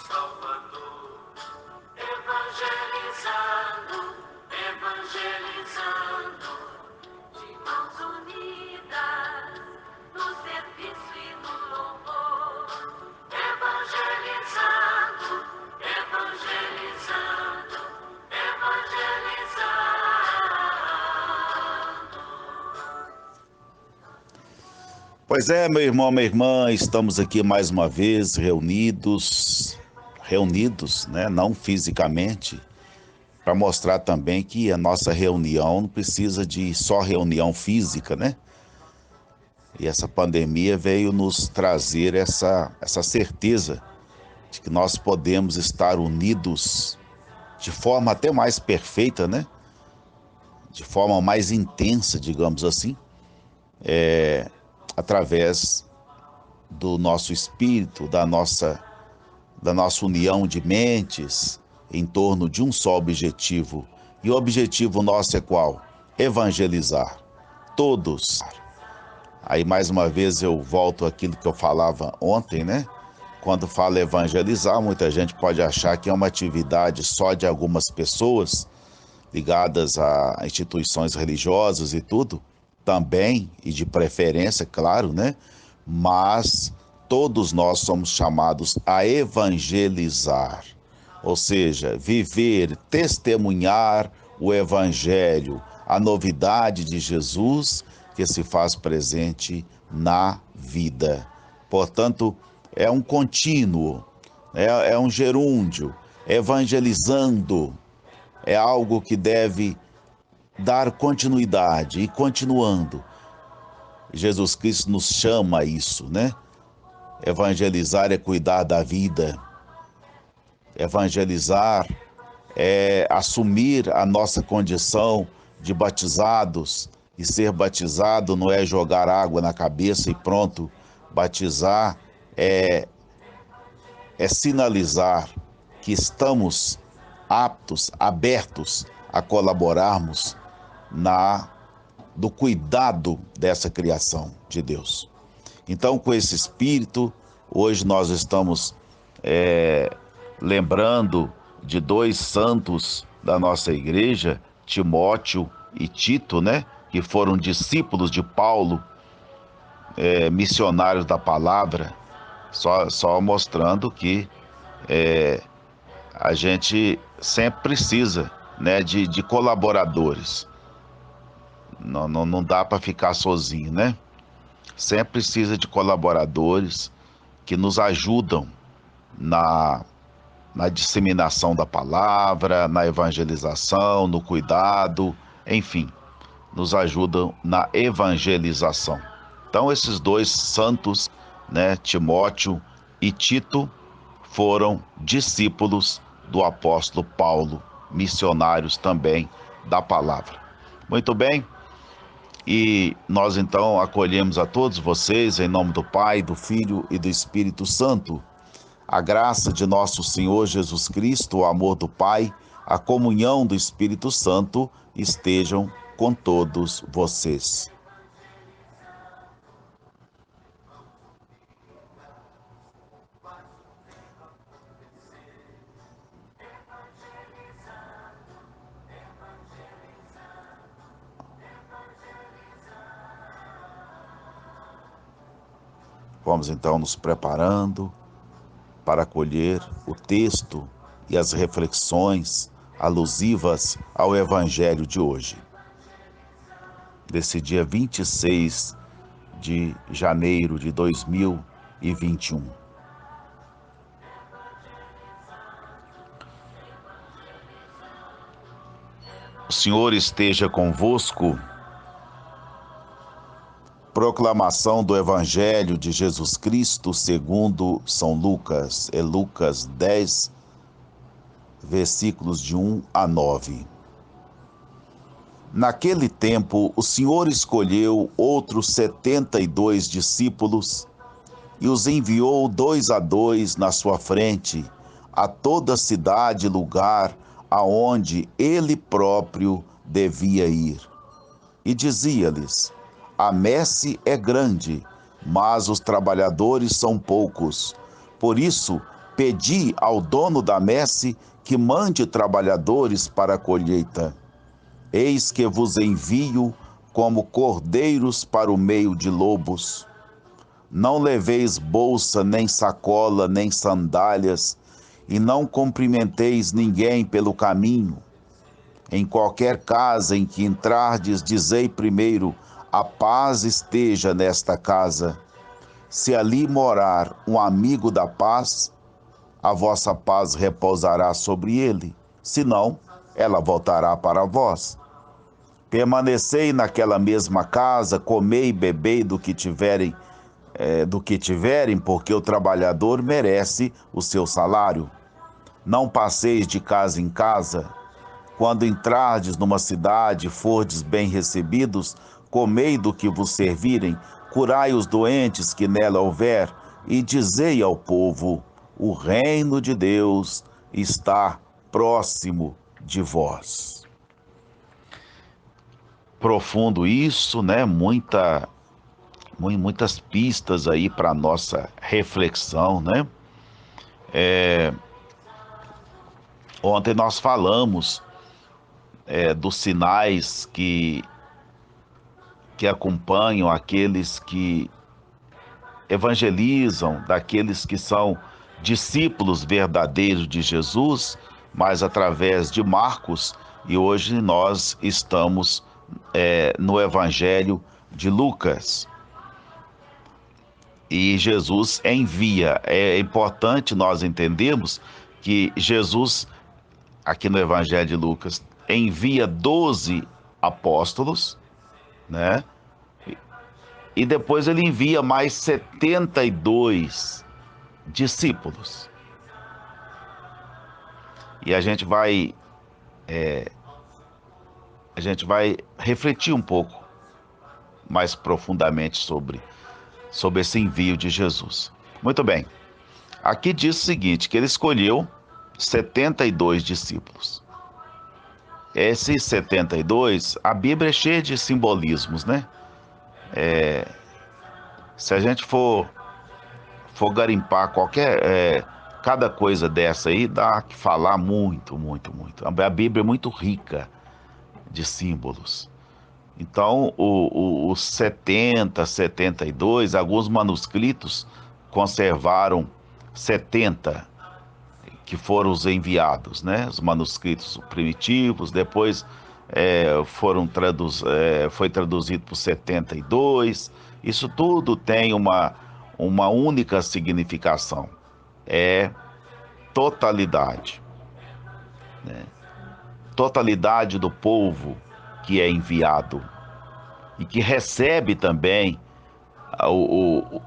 Salvador. Evangelizando, evangelizando, de mãos unidas, no serviço e no louvor. Evangelizando, evangelizando, evangelizando. Pois é, meu irmão, minha irmã, estamos aqui mais uma vez reunidos, né, não fisicamente, para mostrar também que a nossa reunião não precisa de só reunião física, né? E essa pandemia veio nos trazer essa certeza de que nós podemos estar unidos de forma até mais perfeita, né? De forma mais intensa, digamos assim, através do nosso espírito, da nossa união de mentes em torno de um só objetivo. E o objetivo nosso é qual? Evangelizar. Todos. Aí mais uma vez eu volto àquilo que eu falava ontem, né? Quando fala evangelizar, muita gente pode achar que é uma atividade só de algumas pessoas ligadas a instituições religiosas e tudo, também, e de preferência, claro, né? Mas todos nós somos chamados a evangelizar, ou seja, viver, testemunhar o evangelho, a novidade de Jesus que se faz presente na vida. Portanto, é um contínuo, é um gerúndio, evangelizando, é algo que deve dar continuidade e continuando. Jesus Cristo nos chama a isso, né? Evangelizar é cuidar da vida. Evangelizar é assumir a nossa condição de batizados. E ser batizado não é jogar água na cabeça e pronto. Batizar é sinalizar que estamos aptos, abertos a colaborarmos do cuidado dessa criação de Deus. Então, com esse espírito, hoje nós estamos lembrando de dois santos da nossa igreja, Timóteo e Tito, né? Que foram discípulos de Paulo, missionários da palavra, só mostrando que a gente sempre precisa, né, de colaboradores. Não dá para ficar sozinho, né? Sempre precisa de colaboradores que nos ajudam na disseminação da palavra, na evangelização, no cuidado, enfim, nos ajudam na evangelização. Então, esses dois santos, né, Timóteo e Tito, foram discípulos do apóstolo Paulo, missionários também da palavra. Muito bem, e nós então acolhemos a todos vocês em nome do Pai, do Filho e do Espírito Santo. A graça de nosso Senhor Jesus Cristo, o amor do Pai, a comunhão do Espírito Santo estejam com todos vocês. Vamos então nos preparando para acolher o texto e as reflexões alusivas ao Evangelho de hoje, desse dia 26 de janeiro de 2021. O Senhor esteja convosco. Proclamação do Evangelho de Jesus Cristo segundo São Lucas. É Lucas 10, versículos de 1 a 9. Naquele tempo, o Senhor escolheu outros 72 discípulos e os enviou 2 a 2 na sua frente a toda cidade e lugar aonde ele próprio devia ir. E dizia-lhes: a messe é grande, mas os trabalhadores são poucos. Por isso, Pedi ao dono da messe que mande trabalhadores para a colheita. Eis que vos envio como cordeiros para o meio de lobos. Não leveis bolsa, nem sacola, nem sandálias, e não cumprimenteis ninguém pelo caminho. Em qualquer casa em que entrardes, dizei primeiro: a paz esteja nesta casa. Se ali morar um amigo da paz, a vossa paz repousará sobre ele, senão ela voltará para vós. Permanecei naquela mesma casa, comei e bebei do que tiverem, porque o trabalhador merece o seu salário. Não passeis de casa em casa. Quando entrardes numa cidade e fordes bem recebidos, comei do que vos servirem, curai os doentes que nela houver, e dizei ao povo: o reino de Deus está próximo de vós. Profundo isso, né? Muitas pistas aí para nossa reflexão, né? Ontem nós falamos dos sinais que acompanham aqueles que evangelizam, daqueles que são discípulos verdadeiros de Jesus, mas através de Marcos, e hoje nós estamos no Evangelho de Lucas. E Jesus envia. É importante nós entendermos que Jesus, aqui no Evangelho de Lucas, envia 12 apóstolos, né? E depois ele envia mais 72 discípulos. E a gente vai refletir um pouco mais profundamente sobre esse envio de Jesus. Muito bem. Aqui diz o seguinte, que ele escolheu 72 discípulos. Esses 72, a Bíblia é cheia de simbolismos, né? Se a gente for garimpar cada coisa dessa aí, dá que falar muito, muito, muito. A Bíblia é muito rica de símbolos. Então, os 70, 72, alguns manuscritos conservaram 70, que foram os enviados, né? Os manuscritos primitivos, depois foi traduzido por 72. Isso tudo tem uma única significação, é totalidade, né? Totalidade do povo que é enviado e que recebe também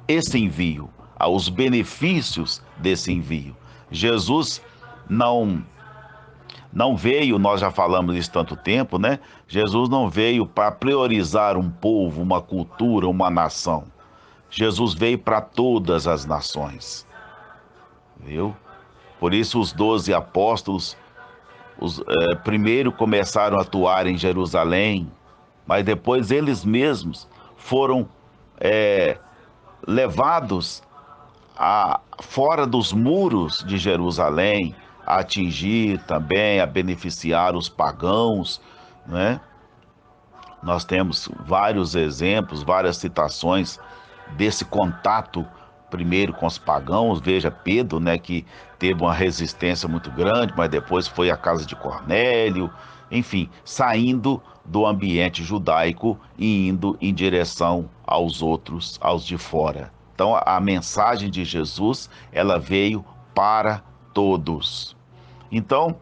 esse envio, os benefícios desse envio. Jesus não veio, nós já falamos isso tanto tempo, né? Jesus não veio para priorizar um povo, uma cultura, uma nação. Jesus veio para todas as nações, viu? Por isso os 12 apóstolos, primeiro começaram a atuar em Jerusalém, mas depois eles mesmos foram levados fora dos muros de Jerusalém, a atingir também, a beneficiar os pagãos, né? Nós temos vários exemplos, várias citações desse contato primeiro com os pagãos. Veja Pedro, né, que teve uma resistência muito grande, mas depois foi à casa de Cornélio, enfim, saindo do ambiente judaico e indo em direção aos outros, aos de fora. Então a mensagem de Jesus, ela veio para todos. Então,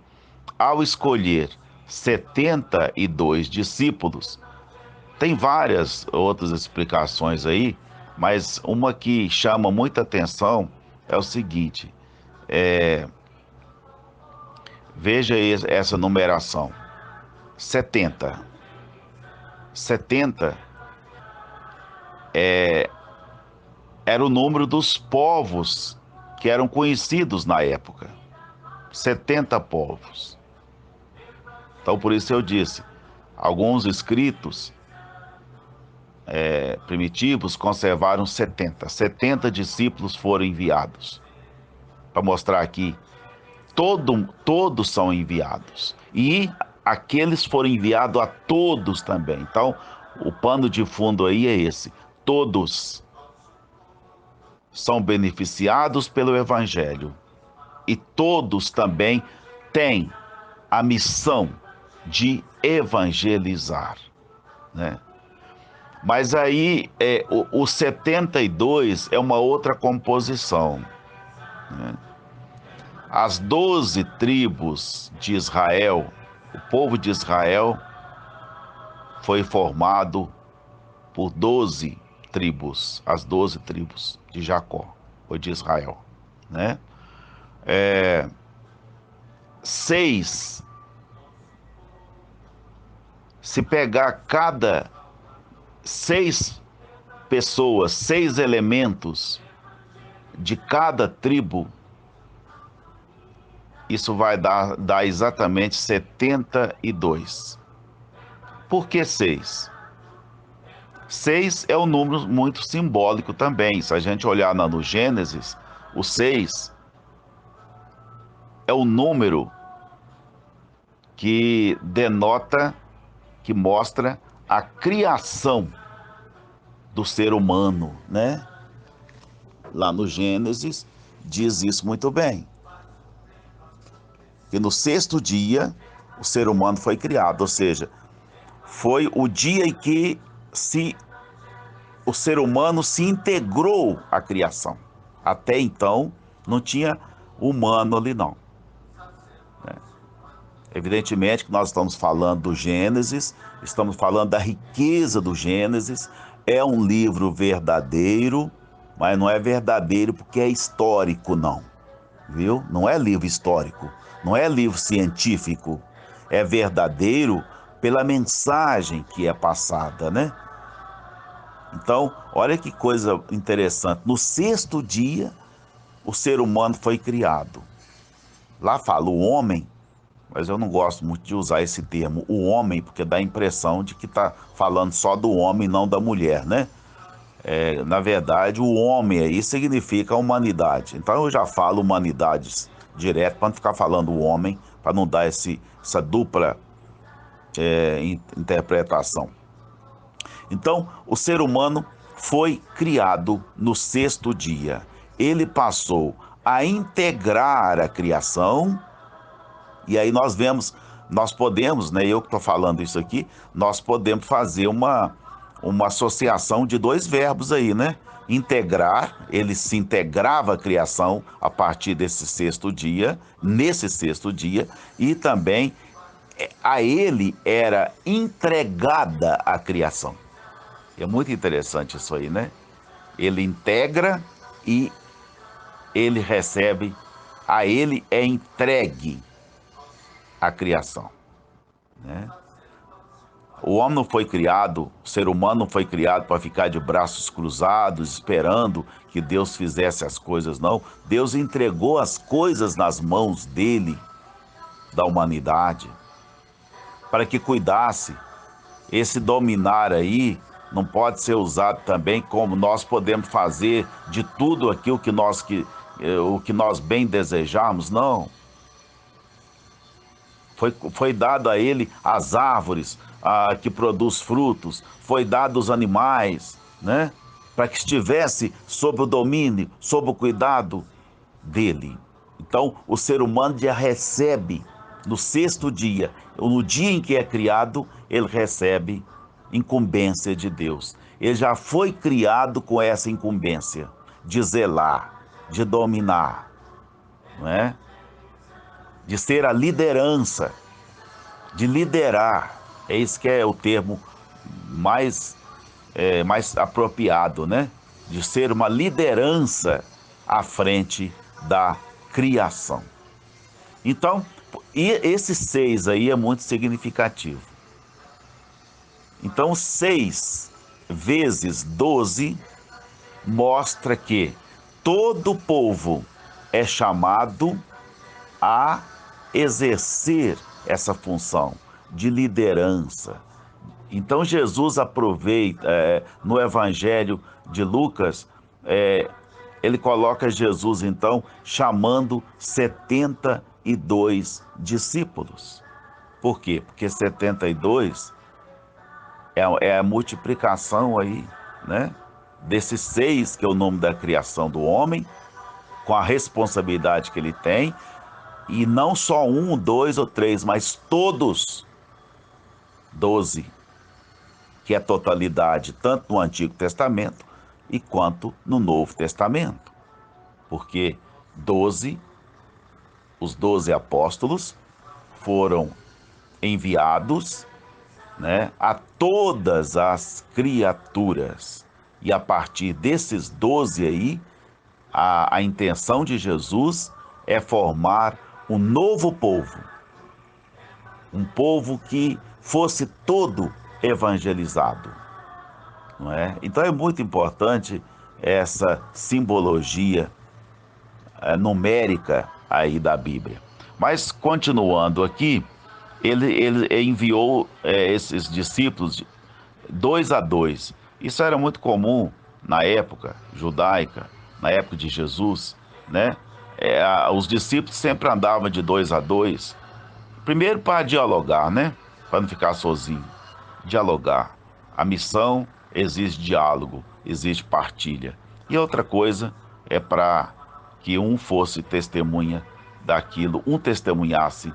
ao escolher 72 discípulos, tem várias outras explicações aí, mas uma que chama muita atenção é o seguinte: veja essa numeração, 70. 70 era o número dos povos que eram conhecidos na época. 70 povos. Então, por isso eu disse, alguns escritos primitivos conservaram 70. 70 discípulos foram enviados para mostrar aqui. Todos são enviados. E aqueles foram enviados a todos também. Então, o pano de fundo aí é esse. Todos são beneficiados pelo Evangelho. E todos também têm a missão de evangelizar, né? Mas aí o 72 é uma outra composição, né? As 12 tribos de Israel, o povo de Israel foi formado por 12 tribos, as 12 tribos de Jacó, ou de Israel, né? 6, se pegar cada 6 pessoas, 6 elementos de cada tribo, isso vai dar exatamente 72. Por que 6? 6 é um número muito simbólico também. Se a gente olhar no Gênesis, o 6 é o número que denota, que mostra a criação do ser humano, né? Lá no Gênesis diz isso muito bem. Que no 6º dia o ser humano foi criado, ou seja, foi o dia em que o ser humano se integrou à criação. Até então não tinha humano ali não. Evidentemente que nós estamos falando do Gênesis, estamos falando da riqueza do Gênesis. É um livro verdadeiro, mas não é verdadeiro porque é histórico, não. Viu? Não é livro histórico, não é livro científico. É verdadeiro pela mensagem que é passada, né? Então, olha que coisa interessante. No 6º dia, o ser humano foi criado. Lá fala o homem, mas eu não gosto muito de usar esse termo, o homem, porque dá a impressão de que está falando só do homem, não da mulher, né? Na verdade, o homem aí significa a humanidade. Então eu já falo humanidades direto, para não ficar falando o homem, para não dar essa dupla interpretação. Então, o ser humano foi criado no 6º dia. Ele passou a integrar a criação. E aí nós podemos, né, eu que estou falando isso aqui, nós podemos fazer uma associação de 2 verbos aí, né? Integrar, ele se integrava à criação a partir desse 6º dia, nesse 6º dia, e também a ele era entregada a criação. É muito interessante isso aí, né? Ele integra e ele recebe, a ele é entregue a criação, né? O homem não foi criado, o ser humano não foi criado para ficar de braços cruzados, esperando que Deus fizesse as coisas, não. Deus entregou as coisas nas mãos dele, da humanidade, para que cuidasse. Esse dominar aí não pode ser usado também como nós podemos fazer de tudo aquilo o que nós bem desejamos, não. Foi dado a ele as árvores que produz frutos, foi dado os animais, né? Para que estivesse sob o domínio, sob o cuidado dele. Então, o ser humano já recebe no 6º dia, no dia em que é criado, ele recebe incumbência de Deus. Ele já foi criado com essa incumbência de zelar, de dominar, não é? De ser a liderança, de liderar. É isso que é o termo mais apropriado, né? De ser uma liderança à frente da criação. Então, e esse 6 aí é muito significativo. Então, 6 vezes 12 mostra que todo povo é chamado a exercer essa função de liderança. Então Jesus aproveita no Evangelho de Lucas, ele coloca Jesus, então, chamando 72 discípulos. Por quê? Porque 72 é a multiplicação aí, né? Desses 6, que é o nome da criação do homem, com a responsabilidade que ele tem, e não só 1, 2 ou 3, mas todos 12, que é totalidade, tanto no Antigo Testamento e quanto no Novo Testamento. Porque 12, os 12 apóstolos foram enviados, né, a todas as criaturas. E a partir desses 12 aí, a intenção de Jesus é formar um novo povo. Um povo que fosse todo evangelizado. Não é? Então é muito importante essa simbologia numérica aí da Bíblia. Mas continuando aqui, ele enviou esses discípulos 2 a 2. Isso era muito comum na época judaica, na época de Jesus, né? Os discípulos sempre andavam de 2 a 2. Primeiro para dialogar, né? Para não ficar sozinho. Dialogar. A missão exige diálogo, exige partilha. E outra coisa é para que um fosse testemunha daquilo, um testemunhasse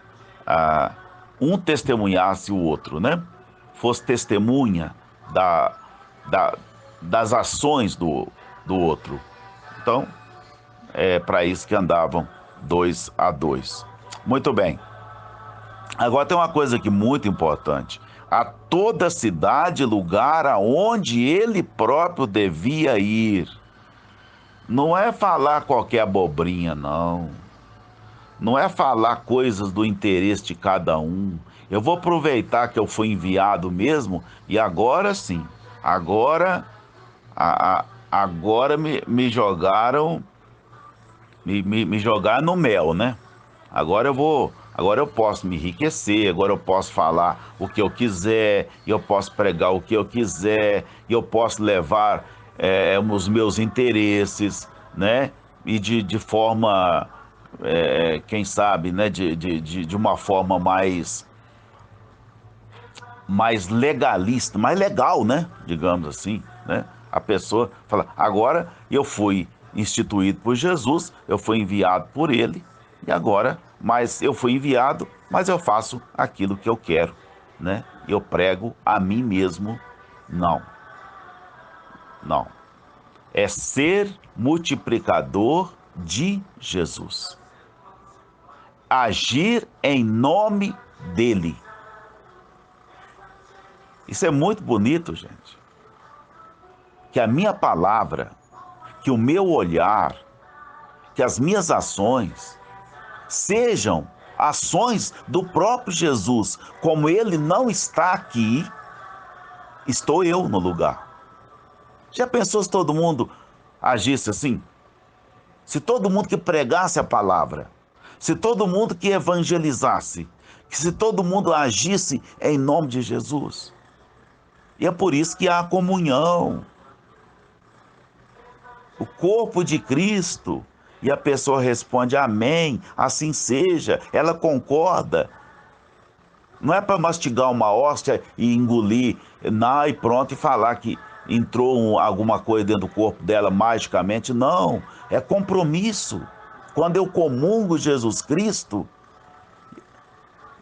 o outro, né? Fosse testemunha da, das ações do outro. Então, é para isso que andavam 2 a 2. Muito bem. Agora tem uma coisa aqui muito importante. A toda cidade, lugar aonde ele próprio devia ir. Não é falar qualquer abobrinha, não. Não é falar coisas do interesse de cada um. Eu vou aproveitar que eu fui enviado mesmo e agora sim. Agora me jogaram, me jogaram no mel, né? Agora eu posso me enriquecer, agora eu posso falar o que eu quiser, eu posso pregar o que eu quiser, eu posso levar os meus interesses, né? E de forma, quem sabe, né? De uma forma mais legalista, mais legal, né? Digamos assim, né? A pessoa fala, agora eu fui instituído por Jesus, eu fui enviado por ele, e agora, mas eu fui enviado, mas eu faço aquilo que eu quero, né? Eu prego a mim mesmo. Não, não. É ser multiplicador de Jesus. Agir em nome dele. Isso é muito bonito, gente. Que a minha palavra, que o meu olhar, que as minhas ações sejam ações do próprio Jesus. Como ele não está aqui, estou eu no lugar. Já pensou se todo mundo agisse assim? Se todo mundo que pregasse a palavra, se todo mundo que evangelizasse, se todo mundo agisse em nome de Jesus. E é por isso que há a comunhão. O corpo de Cristo. E a pessoa responde, amém, assim seja. Ela concorda. Não é para mastigar uma hóstia e engolir, não, e pronto, e falar que entrou alguma coisa dentro do corpo dela magicamente. Não, é compromisso. Quando eu comungo Jesus Cristo,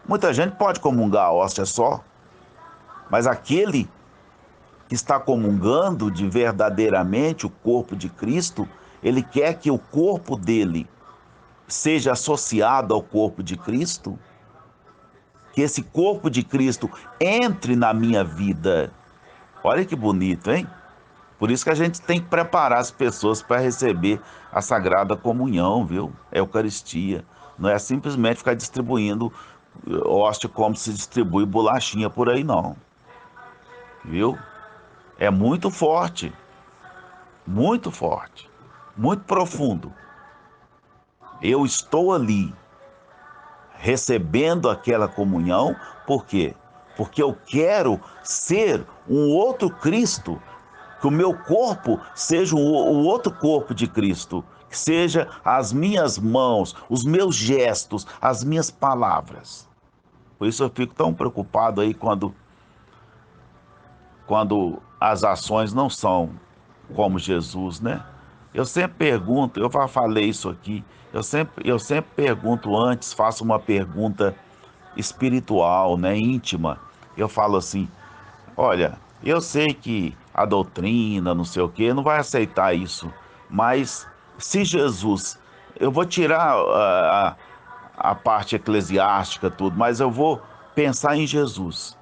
muita gente pode comungar a hóstia só, mas aquele que está comungando de verdadeiramente o corpo de Cristo, ele quer que o corpo dele seja associado ao corpo de Cristo, que esse corpo de Cristo entre na minha vida. Olha que bonito, hein? Por isso que a gente tem que preparar as pessoas para receber a Sagrada Comunhão, viu? A Eucaristia. Não é simplesmente ficar distribuindo hóstia como se distribui bolachinha por aí, não. Viu? É muito forte, muito profundo. Eu estou ali recebendo aquela comunhão, por quê? Porque eu quero ser um outro Cristo Que o meu corpo seja o outro corpo de Cristo, que seja as minhas mãos, os meus gestos, as minhas palavras. Por isso eu fico tão preocupado aí quando as ações não são como Jesus, né? Eu sempre pergunto, eu já falei isso aqui, eu sempre pergunto antes, faço uma pergunta espiritual, né, íntima. Eu falo assim: olha, eu sei que a doutrina, não sei o quê, não vai aceitar isso, mas se Jesus, eu vou tirar a parte eclesiástica, tudo, mas eu vou pensar em Jesus.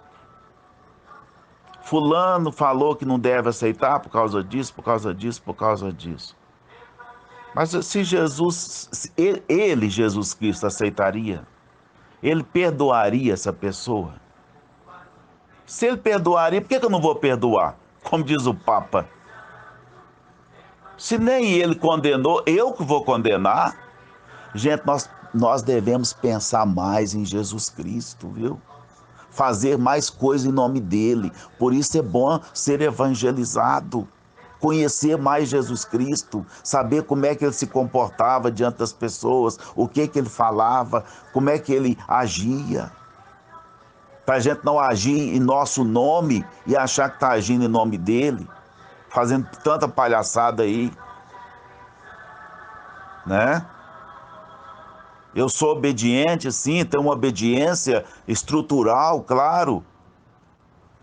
Fulano falou que não deve aceitar por causa disso, por causa disso, por causa disso. Mas se Jesus, se ele, Jesus Cristo, aceitaria? Ele perdoaria essa pessoa? Se ele perdoaria, por que eu não vou perdoar? Como diz o Papa. Se nem ele condenou, eu que vou condenar. Gente, nós devemos pensar mais em Jesus Cristo, viu? Fazer mais coisa em nome dele. Por isso é bom ser evangelizado, conhecer mais Jesus Cristo, saber como é que ele se comportava diante das pessoas, o que ele falava, como é que ele agia. Para a gente não agir em nosso nome e achar que está agindo em nome dele, fazendo tanta palhaçada aí, né? Eu sou obediente, sim, tenho uma obediência estrutural, claro.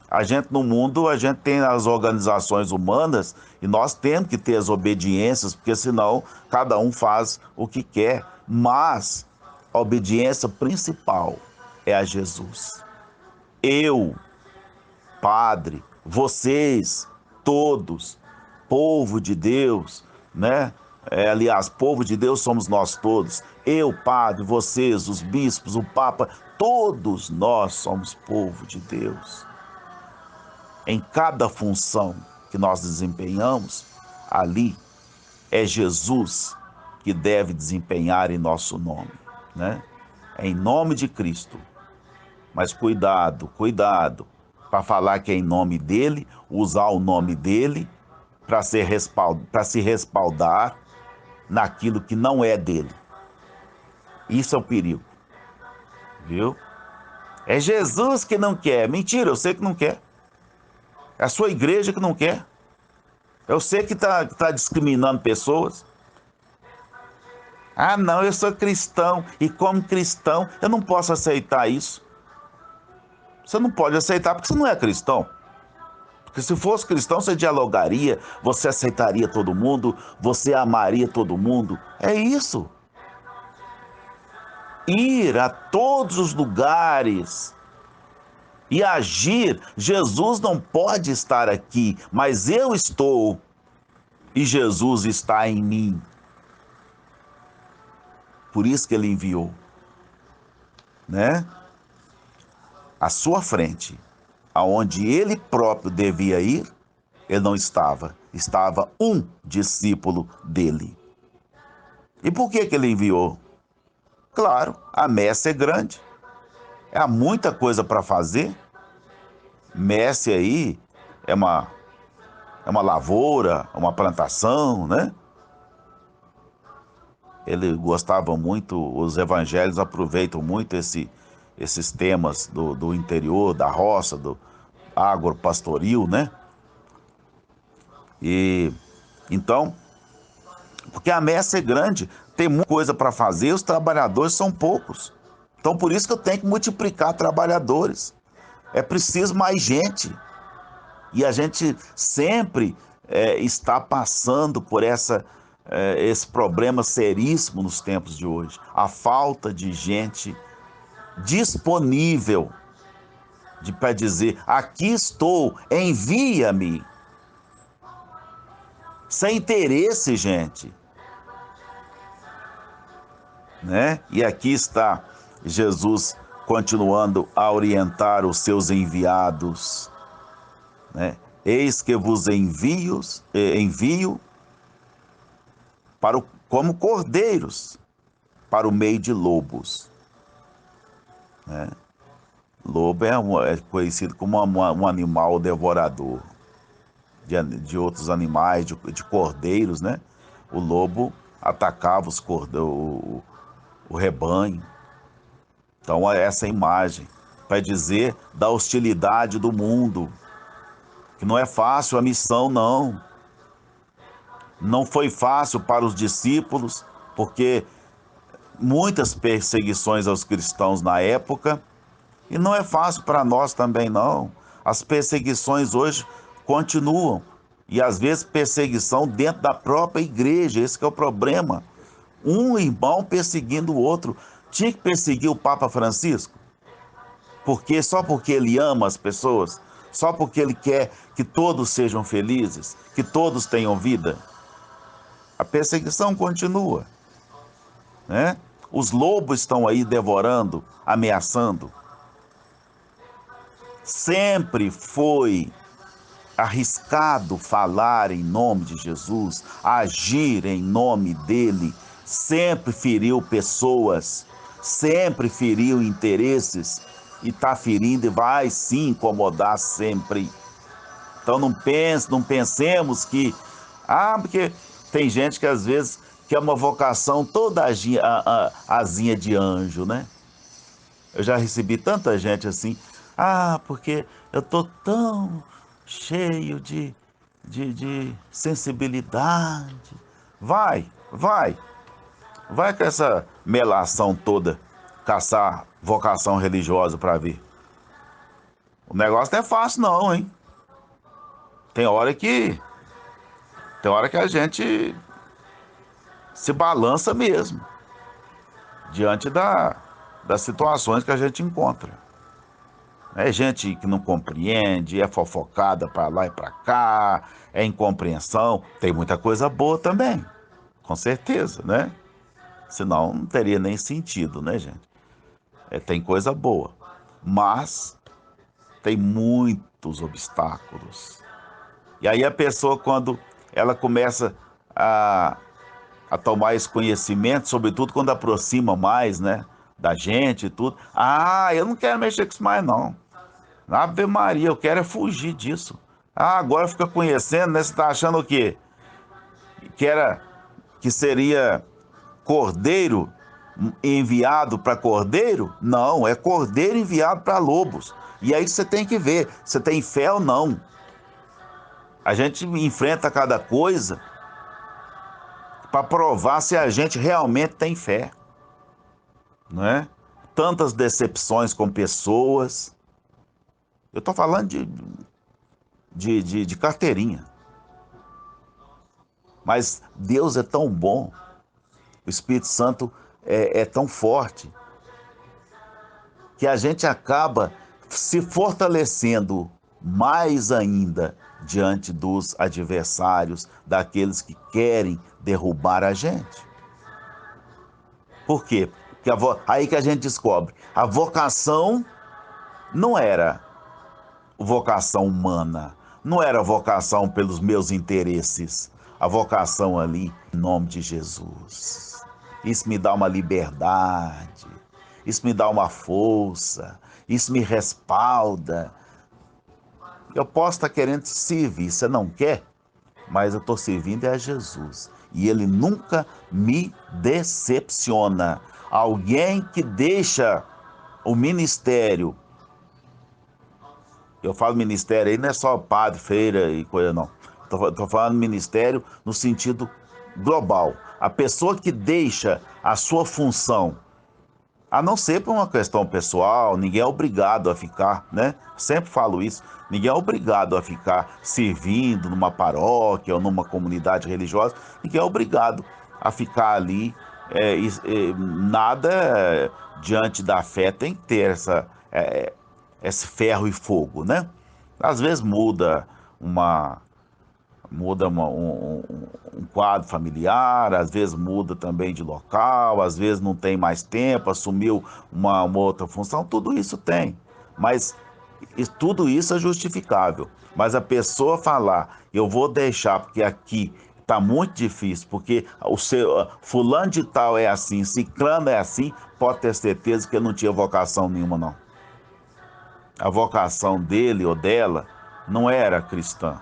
A gente no mundo, a gente tem as organizações humanas e nós temos que ter as obediências, porque senão cada um faz o que quer. Mas a obediência principal é a Jesus. Eu, Padre, vocês, todos, povo de Deus, né? Aliás, povo de Deus somos nós todos. Eu, Padre, vocês, os bispos, o Papa, todos nós somos povo de Deus. Em cada função que nós desempenhamos, ali é Jesus que deve desempenhar em nosso nome, né? É em nome de Cristo. Mas cuidado, cuidado, para falar que é em nome dele, usar o nome dele para se respaldar naquilo que não é dele. Isso é o perigo, viu? É Jesus que não quer. Mentira, eu sei que não quer. É a sua igreja que não quer. Eu sei que tá discriminando pessoas. Ah, não, eu sou cristão e como cristão eu não posso aceitar isso. Você não pode aceitar porque você não é cristão. Porque se fosse cristão, você dialogaria, você aceitaria todo mundo, você amaria todo mundo. É isso. Ir a todos os lugares e agir. Jesus não pode estar aqui, mas eu estou e Jesus está em mim. Por isso que ele enviou, né? À sua frente, aonde ele próprio devia ir, ele não estava. Estava um discípulo dele. E por que ele enviou? Claro, a messe é grande. Há muita coisa para fazer. Messe aí é uma lavoura, uma plantação, né? Ele gostava muito, os evangelhos aproveitam muito esses temas do interior, da roça, do agropastoril, né? E então, porque a messe é grande, tem muita coisa para fazer, os trabalhadores são poucos. Então, por isso que eu tenho que multiplicar trabalhadores. É preciso mais gente. E a gente sempre está passando por esse problema seríssimo nos tempos de hoje. A falta de gente disponível para dizer: aqui estou, envia-me. Sem interesse, gente. Né? E aqui está Jesus continuando a orientar os seus enviados, né? Eis que vos envio como cordeiros para o meio de lobos, né? Lobo é conhecido como um animal devorador. de outros animais, de cordeiros, né? O lobo atacava o rebanho. Então, essa imagem para dizer da hostilidade do mundo, que não é fácil a missão, não. Não foi fácil para os discípulos, porque muitas perseguições aos cristãos na época, e não é fácil para nós também, não. As perseguições hoje continuam, e às vezes perseguição dentro da própria igreja, esse que é o problema. Um irmão perseguindo o outro. Tinha que perseguir o Papa Francisco? Só porque ele ama as pessoas? Só porque ele quer que todos sejam felizes? Que todos tenham vida? A perseguição continua, né? Os lobos estão aí devorando, ameaçando. Sempre foi arriscado falar em nome de Jesus, agir em nome dele. Sempre feriu pessoas, sempre feriu interesses e está ferindo e vai sim incomodar sempre. Então não pensemos que porque tem gente que às vezes quer uma vocação toda asinha de anjo, né? Eu já recebi tanta gente assim, porque eu tô tão cheio de sensibilidade. Vai com essa melação toda caçar vocação religiosa para ver. O negócio não é fácil não, hein? Tem hora que a gente se balança mesmo diante das situações que a gente encontra. É gente que não compreende, é fofocada para lá e para cá, é incompreensão. Tem muita coisa boa também, com certeza, né? Senão não teria nem sentido, né, gente? Tem coisa boa, mas tem muitos obstáculos. E aí a pessoa, quando ela começa a, a tomar esse conhecimento, sobretudo quando aproxima mais, né, da gente e tudo. Eu não quero mexer com isso mais, não. Ave Maria, eu quero é fugir disso. Agora fica conhecendo, né? Você tá achando o quê? Que seria cordeiro enviado para cordeiro? Não, é cordeiro enviado para lobos. E aí você tem que ver, você tem fé ou não. A gente enfrenta cada coisa para provar se a gente realmente tem fé, não é? Tantas decepções com pessoas. Eu estou falando de carteirinha. Mas Deus é tão bom, o Espírito Santo é tão forte, que a gente acaba se fortalecendo mais ainda diante dos adversários, daqueles que querem derrubar a gente. Por quê? Porque aí que a gente descobre, a vocação não era vocação humana, não era vocação pelos meus interesses, a vocação ali em nome de Jesus. Isso me dá uma liberdade, isso me dá uma força, isso me respalda. Eu posso estar querendo te servir, você não quer, mas eu estou servindo a Jesus. E ele nunca me decepciona. Alguém que deixa o ministério, eu falo ministério aí, não é só padre, feira e coisa não. Estou falando ministério no sentido global. A pessoa que deixa a sua função, a não ser por uma questão pessoal, ninguém é obrigado a ficar, né? Sempre falo isso, ninguém é obrigado a ficar servindo numa paróquia ou numa comunidade religiosa, ninguém é obrigado a ficar ali. Nada diante da fé tem que ter esse ferro e fogo, né? Às vezes um quadro familiar, às vezes muda também de local, às vezes não tem mais tempo, assumiu uma outra função, tudo isso tem. Mas tudo isso é justificável. Mas a pessoa falar, eu vou deixar porque aqui está muito difícil, porque o seu fulano de tal é assim, ciclano é assim, pode ter certeza que ele não tinha vocação nenhuma, não. A vocação dele ou dela não era cristã.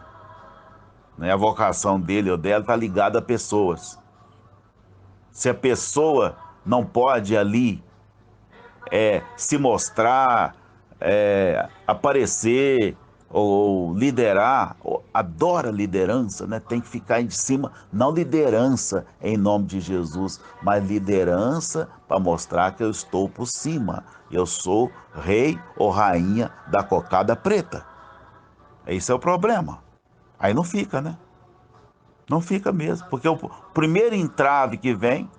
né? A vocação dele ou dela está ligada a pessoas. Se a pessoa não pode ali se mostrar, aparecer ou liderar, adora liderança, né? Tem que ficar em cima, não liderança em nome de Jesus, mas liderança para mostrar que eu estou por cima. Eu sou rei ou rainha da cocada preta. Esse é o problema. Aí não fica, né? Não fica mesmo, porque o primeiro entrave que vem,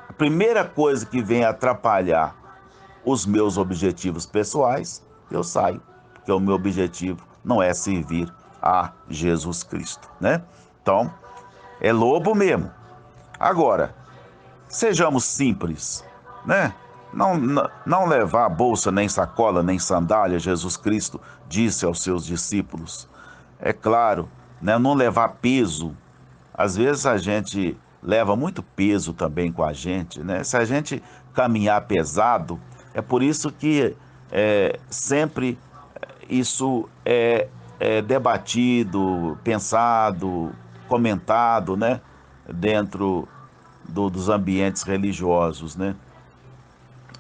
a primeira coisa que vem atrapalhar os meus objetivos pessoais, eu saio, porque o meu objetivo não é servir a Jesus Cristo, né? Então, é lobo mesmo. Agora, sejamos simples, né? Não levar bolsa, nem sacola, nem sandália, Jesus Cristo disse aos seus discípulos. É claro, né? Não levar peso. Às vezes a gente leva muito peso também com a gente, né? Se a gente caminhar pesado, é por isso que sempre isso é debatido, pensado, comentado, né? Dentro dos ambientes religiosos, né?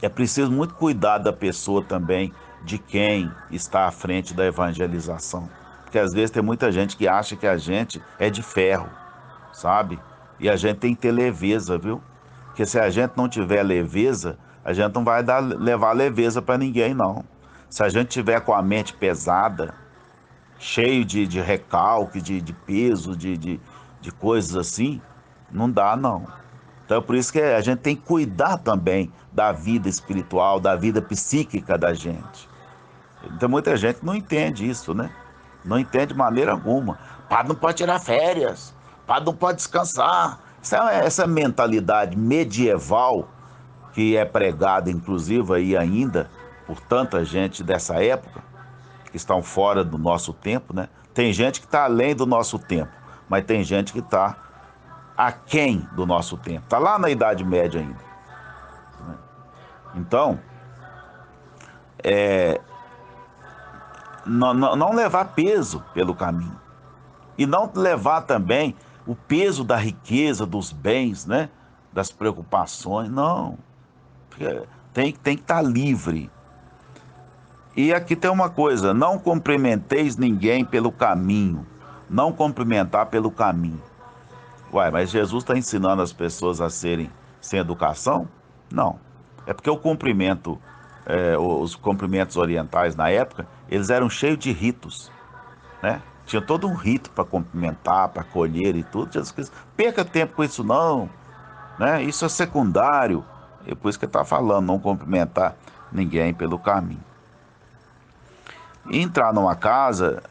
É preciso muito cuidar da pessoa também, de quem está à frente da evangelização. Porque às vezes tem muita gente que acha que a gente é de ferro, sabe? E a gente tem que ter leveza, viu? Porque se a gente não tiver leveza, a gente não vai levar leveza para ninguém, não. Se a gente tiver com a mente pesada, cheio de recalque, de peso, de coisas assim, não dá, não. Então é por isso que a gente tem que cuidar também da vida espiritual, da vida psíquica da gente. Tem muita gente que não entende isso, né? Não entende de maneira alguma. Padre não pode tirar férias, padre não pode descansar. Essa mentalidade medieval que é pregada, inclusive, aí ainda por tanta gente dessa época, que estão fora do nosso tempo, né? Tem gente que está além do nosso tempo, mas tem gente que está aquém do nosso tempo. Está lá na Idade Média ainda. Né? Então, não levar peso pelo caminho. E não levar também o peso da riqueza, dos bens, né? Das preocupações. Não. Tem que estar livre. E aqui tem uma coisa: não cumprimenteis ninguém pelo caminho. Não cumprimentar pelo caminho. Uai, mas Jesus está ensinando as pessoas a serem sem educação? Não. É porque o cumprimento, os cumprimentos orientais na época, eles eram cheios de ritos, né? Tinha todo um rito para cumprimentar, para acolher e tudo. Jesus Cristo, perca tempo com isso não, né? Isso é secundário. É por isso que ele está falando, não cumprimentar ninguém pelo caminho. E entrar numa casa,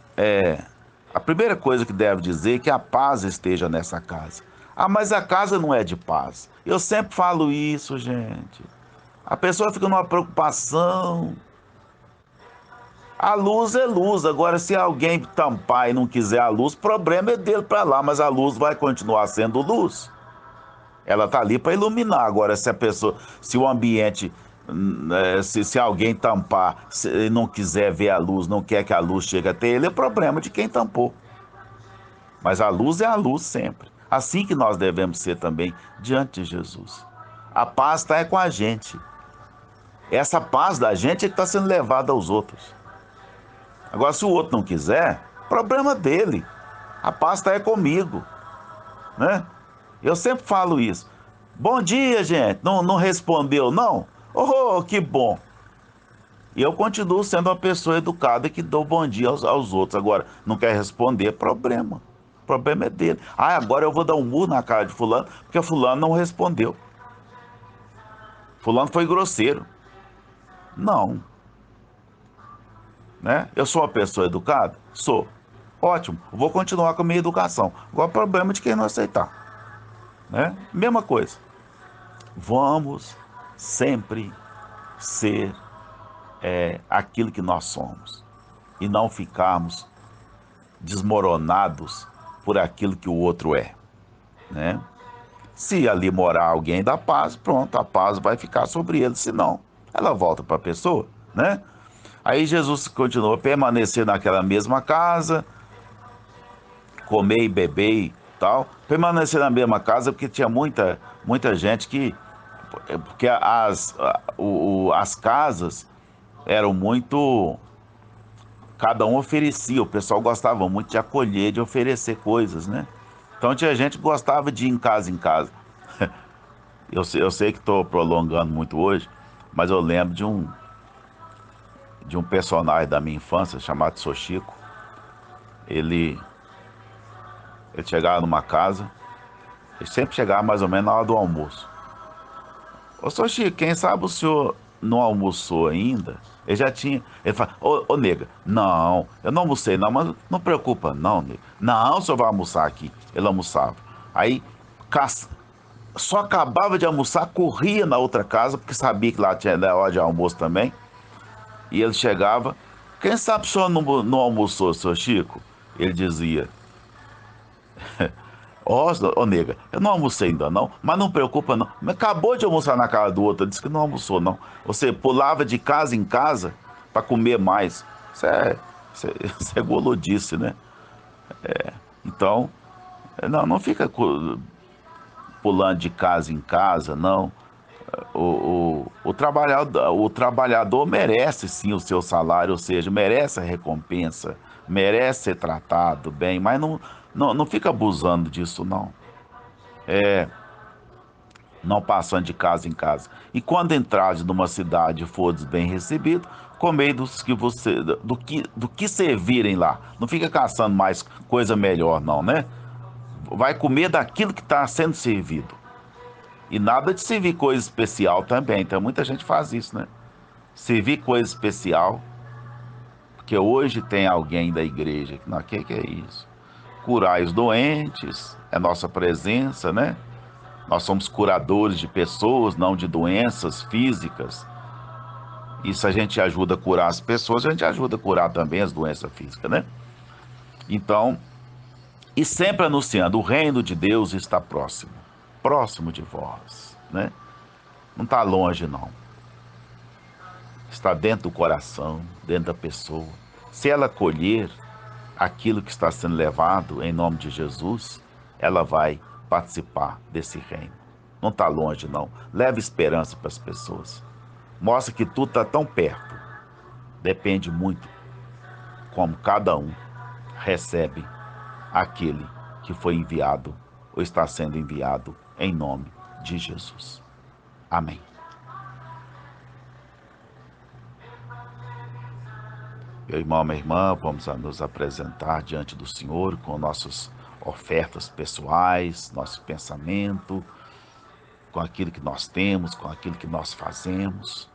a primeira coisa que deve dizer é que a paz esteja nessa casa. Ah, mas a casa não é de paz. Eu sempre falo isso, gente. A pessoa fica numa preocupação. A luz é luz. Agora, se alguém tampar e não quiser a luz, o problema é dele para lá, mas a luz vai continuar sendo luz. Ela está ali para iluminar. Agora, se o ambiente, se alguém tampar, se não quiser ver a luz, não quer que a luz chegue até ele, é problema de quem tampou. Mas a luz é a luz sempre. Assim que nós devemos ser também diante de Jesus. A paz está com a gente. Essa paz da gente é que está sendo levada aos outros. Agora, se o outro não quiser, problema dele. A paz está comigo, né? Eu sempre falo isso. Bom dia, gente. Não respondeu, não? Oh, que bom. E eu continuo sendo uma pessoa educada que dou bom dia aos outros. Agora, não quer responder, problema. O problema é dele. Ah, agora eu vou dar um murro na cara de fulano, porque fulano não respondeu. Fulano foi grosseiro. Não. Né? Eu sou uma pessoa educada? Sou. Ótimo. Vou continuar com a minha educação. Agora, o problema é de quem não aceitar. Né? Mesma coisa. Vamos sempre ser aquilo que nós somos. E não ficarmos desmoronados por aquilo que o outro é. Né? Se ali morar alguém da paz, pronto, a paz vai ficar sobre ele. Se não, ela volta para a pessoa. Né? Aí Jesus continua a permanecer naquela mesma casa. comer e beber e tal, permanecer na mesma casa, porque tinha muita gente que... Porque as casas eram muito... Cada um oferecia, o pessoal gostava muito de acolher, de oferecer coisas, né? Então tinha gente que gostava de ir em casa em casa. Eu sei que estou prolongando muito hoje, mas eu lembro de um personagem da minha infância chamado Sochico. Ele, ele chegava numa casa, ele sempre chegava mais ou menos na hora do almoço. Ô Sochico, quem sabe o senhor não almoçou ainda? Ele já tinha. Ele fala, ô nega, não, eu não almocei, não, mas não preocupa, não, nega. Não, o senhor vai almoçar aqui. Ele almoçava. Aí, caça, só acabava de almoçar, corria na outra casa, porque sabia que lá tinha hora de almoço também. E ele chegava, quem sabe o senhor não almoçou, seu Chico? Ele dizia, ô nega, eu não almocei ainda não, mas não preocupa não. Mas acabou de almoçar na casa do outro, ele disse que não almoçou não. Você pulava de casa em casa para comer mais. Isso é goludice, né? Então, não fica pulando de casa em casa, não. O trabalhador merece sim o seu salário, ou seja, merece a recompensa, merece ser tratado bem, mas não fica abusando disso, não. Não passando de casa em casa. E quando entrares numa cidade e fores bem recebido, comei do que servirem lá. Não fica caçando mais coisa melhor, não, né? Vai comer daquilo que está sendo servido. E nada de servir coisa especial também. Então muita gente faz isso, né? Servir coisa especial, porque hoje tem alguém da igreja que não, que é isso? Curar os doentes, é nossa presença, né? Nós somos curadores de pessoas, não de doenças físicas. E se a gente ajuda a curar as pessoas, a gente ajuda a curar também as doenças físicas, né? Então, e sempre anunciando, o reino de Deus está próximo, próximo de vós, né? Não está longe, não. Está dentro do coração, dentro da pessoa. Se ela colher aquilo que está sendo levado em nome de Jesus, ela vai participar desse reino. Não está longe, não. Leve esperança para as pessoas. Mostra que tudo está tão perto. Depende muito como cada um recebe aquele que foi enviado ou está sendo enviado em nome de Jesus. Amém. Meu irmão, minha irmã, vamos nos apresentar diante do Senhor com nossas ofertas pessoais, nosso pensamento, com aquilo que nós temos, com aquilo que nós fazemos.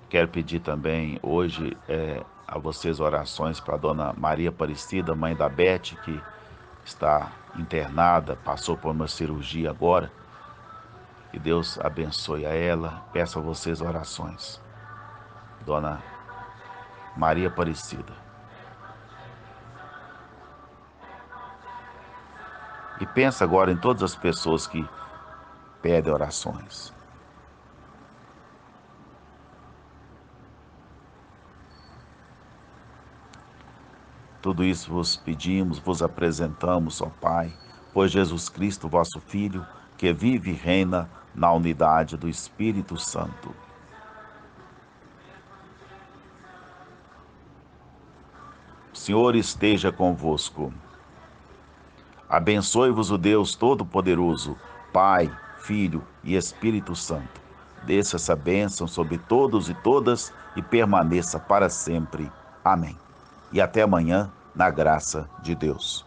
Quero pedir também hoje a vocês orações para a Dona Maria Aparecida, mãe da Beth, que está internada, passou por uma cirurgia agora. Que Deus abençoe a ela. Peço a vocês orações. Dona Maria Aparecida. E pensa agora em todas as pessoas que pedem orações. Tudo isso vos pedimos, vos apresentamos, ó Pai, por Jesus Cristo, vosso Filho, que vive e reina na unidade do Espírito Santo. O Senhor esteja convosco. Abençoe-vos o Deus Todo-Poderoso, Pai, Filho e Espírito Santo. Desça essa bênção sobre todos e todas e permaneça para sempre. Amém. E até amanhã, na graça de Deus.